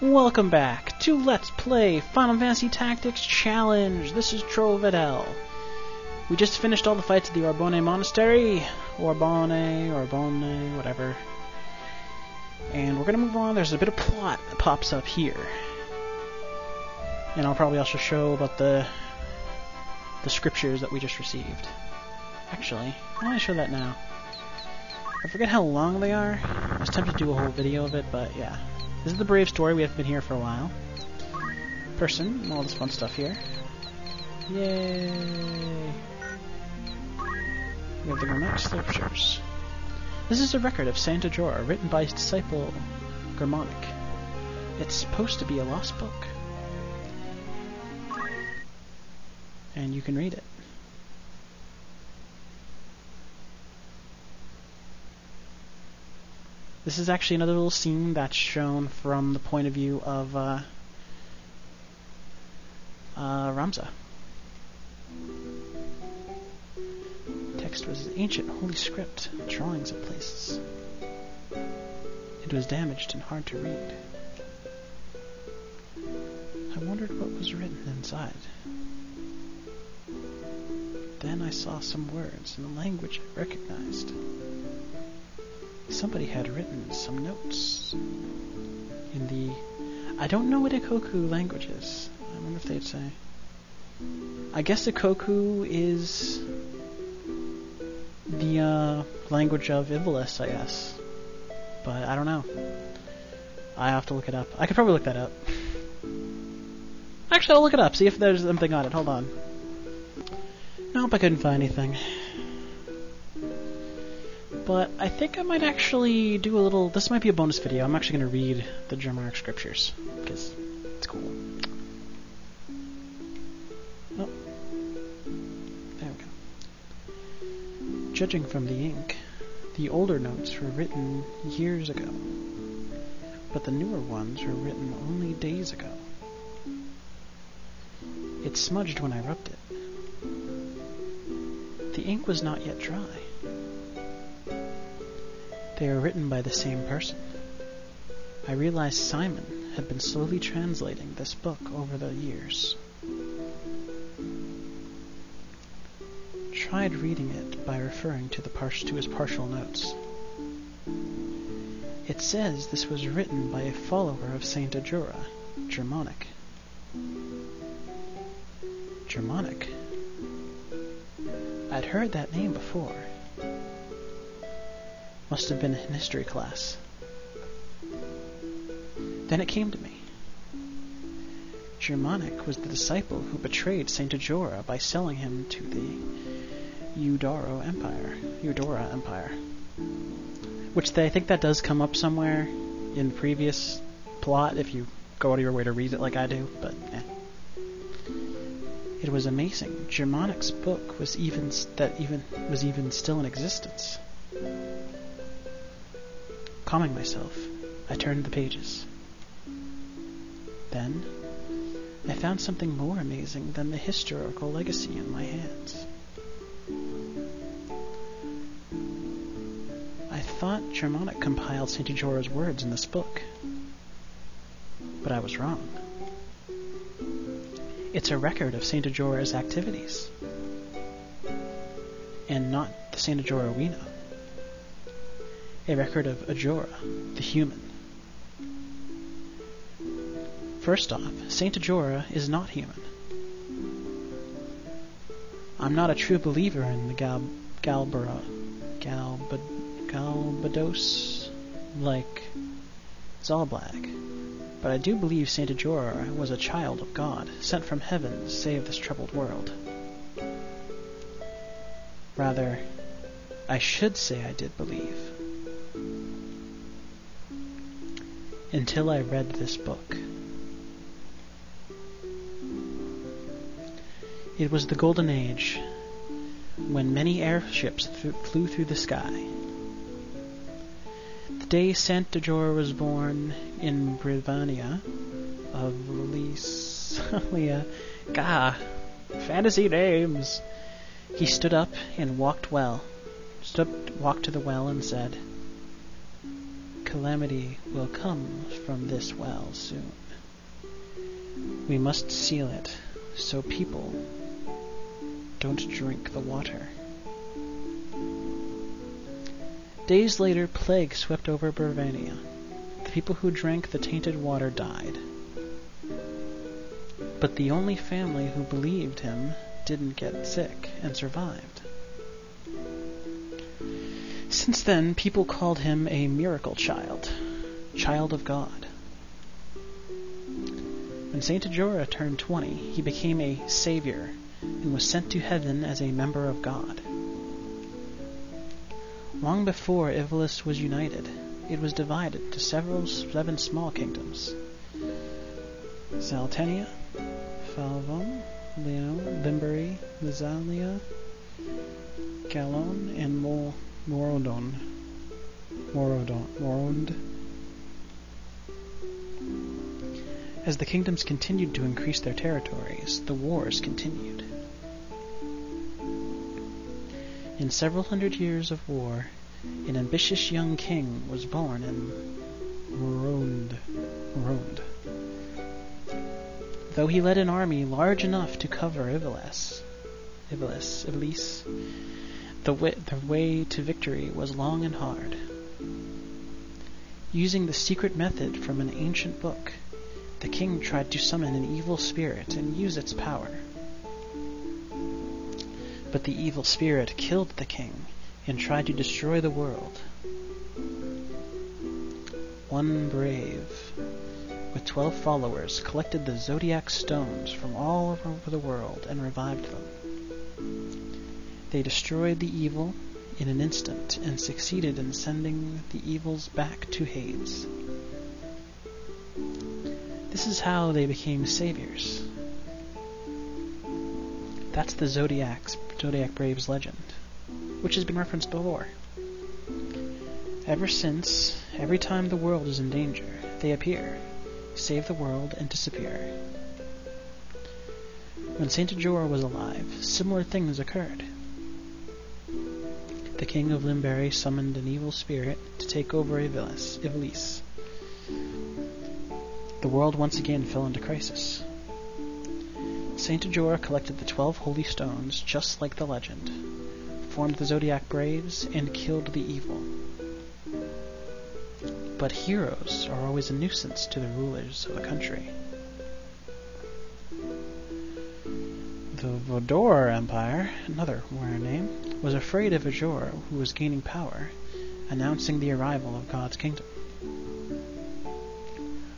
Welcome back to Let's Play Final Fantasy Tactics Challenge. This is Trovedel. We just finished all the fights at the Orbone Monastery. Orbone, whatever. And we're going to move on. There's a bit of plot that pops up here. And I'll probably also show about the scriptures that we just received. Actually, I want to show that now. I forget how long they are. I was tempted to do a whole video of it, but yeah. This is the Brave story. We haven't been here for a while. Person, and all this fun stuff here. Yay! We have the Germonik scriptures. This is a record of Santa Jorah, written by his disciple Germonik. It's supposed to be a lost book. And you can read it. This is actually another little scene that's shown from the point of view of Ramza. Text was an ancient holy script, drawings of places. It was damaged and hard to read. I wondered what was written inside. Then I saw some words in a language I recognized. Somebody had written some notes in the... I don't know what Ikoku language is. I wonder if they'd say. I guess Ikoku is the language of Ivalice, I guess. But I don't know. I have to look it up. I could probably look that up. Actually, I'll look it up, see if there's something on it. Hold on. Nope, I couldn't find anything. But I think I might actually do a little... This might be a bonus video. I'm actually going to read the Germonik scriptures, because it's cool. Oh. There we go. Judging from the ink, the older notes were written years ago, but the newer ones were written only days ago. It smudged when I rubbed it. The ink was not yet dry. They were written by the same person. I realized Simon had been slowly translating this book over the years. Tried reading it by referring to his partial notes. It says this was written by a follower of Saint Jorah, Germonik. Germonik? I'd heard that name before. Must have been in history class. Then it came to me. Germonik was the disciple who betrayed Saint Jorah by selling him to the Eudora Empire. Which I think that does come up somewhere in the previous plot if you go out of your way to read it like I do, but eh. It was amazing. Germonik's book was even still in existence. Calming myself, I turned the pages. Then, I found something more amazing than the historical legacy in my hands. I thought Germonik compiled Saint Jorah's words in this book, but I was wrong. It's a record of Saint Jorah's activities, and not the Saint Jorah we know. A record of Ajora, the human. First off, Saint Jorah is not human. I'm not a true believer in the Galbados like Zalblag, but I do believe Saint Jorah was a child of God, sent from heaven to save this troubled world. Rather, I should say I did believe. Until I read this book. It was the Golden Age, when many airships flew through the sky. The day Saint Jorah was born in Brivania of Lysalia. Gah, fantasy names. He stood up and walked to the well and said, calamity will come from this well soon. We must seal it so people don't drink the water. Days later, plague swept over Bavania. The people who drank the tainted water died. But the only family who believed him didn't get sick and survived. Since then, people called him a miracle child, child of God. When Saint Ajora turned 20, he became a savior and was sent to heaven as a member of God. Long before Ivalis was united, it was divided to 7 small kingdoms: Saltenia, Falvom, Leon, Limbury, Lizalia, Galon, and Morond. As the kingdoms continued to increase their territories, the wars continued. In several hundred years of war, an ambitious young king was born in Morond. Though he led an army large enough to cover Ivalis, the way to victory was long and hard. Using the secret method from an ancient book, the king tried to summon an evil spirit and use its power. But the evil spirit killed the king and tried to destroy the world. One brave, with 12 followers, collected the zodiac stones from all over the world and revived them. They destroyed the evil in an instant and succeeded in sending the evils back to Hades. This is how they became saviors. That's the Zodiac Braves legend, which has been referenced before. Ever since, every time the world is in danger, they appear, save the world, and disappear. When Saint Ajora was alive, similar things occurred. The king of Limbury summoned an evil spirit to take over Ivalis. The world once again fell into crisis. Saint Ajora collected the 12 holy stones, just like the legend, formed the Zodiac Braves, and killed the evil. But heroes are always a nuisance to the rulers of a country. The Vodor Empire, another warrior name, was afraid of Ajora, who was gaining power, announcing the arrival of God's kingdom.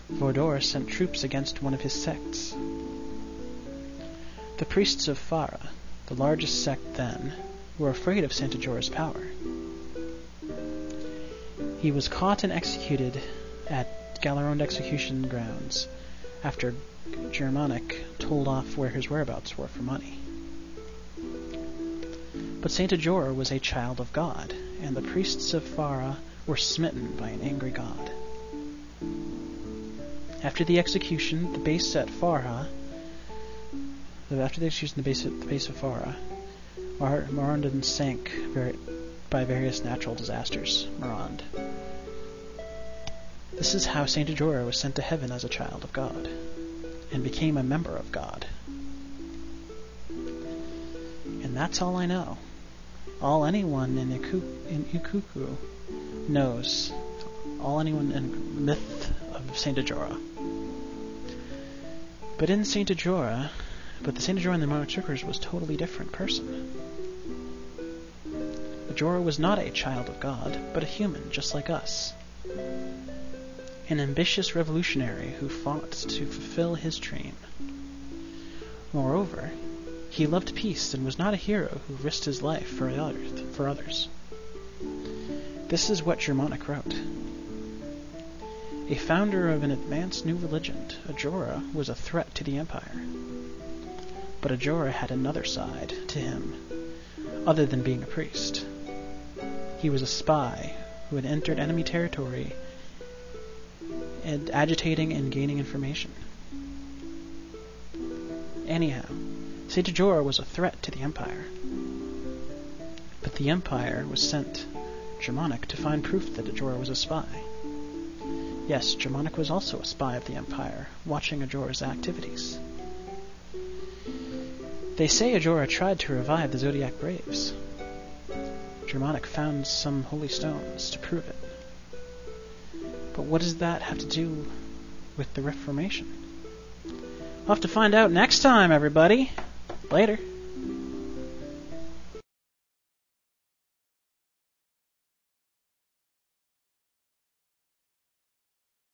Vodor sent troops against one of his sects. The priests of Farah, the largest sect then, were afraid of Saint Ajora's power. He was caught and executed at Galarond execution grounds after Germonik told off where his whereabouts were for money. But Saint Ajora was a child of God, and the priests of Farah were smitten by an angry god. After the execution, the base of Farah, Morond sank by various natural disasters. Morond. This is how Saint Ajora was sent to heaven as a child of God, and became a member of God. And that's all I know. All anyone in Ikuku knows. All anyone in the myth of Saint Ajora. But the Saint Ajora in the Monochukers was a totally different person. Ajora was not a child of God, but a human just like us. An ambitious revolutionary who fought to fulfill his dream. Moreover, he loved peace and was not a hero who risked his life for others. This is what Germonik wrote. A founder of an advanced new religion, Ajora was a threat to the empire. But Ajora had another side to him, other than being a priest. He was a spy who had entered enemy territory and agitating and gaining information. Anyhow, Saint Ajora was a threat to the empire. But the empire was sent Germonik to find proof that Ajora was a spy. Yes, Germonik was also a spy of the Empire, watching Ajora's activities. They say Ajora tried to revive the Zodiac Braves. Germonik found some holy stones to prove it. But what does that have to do with the Reformation? We'll have to find out next time, everybody. Later.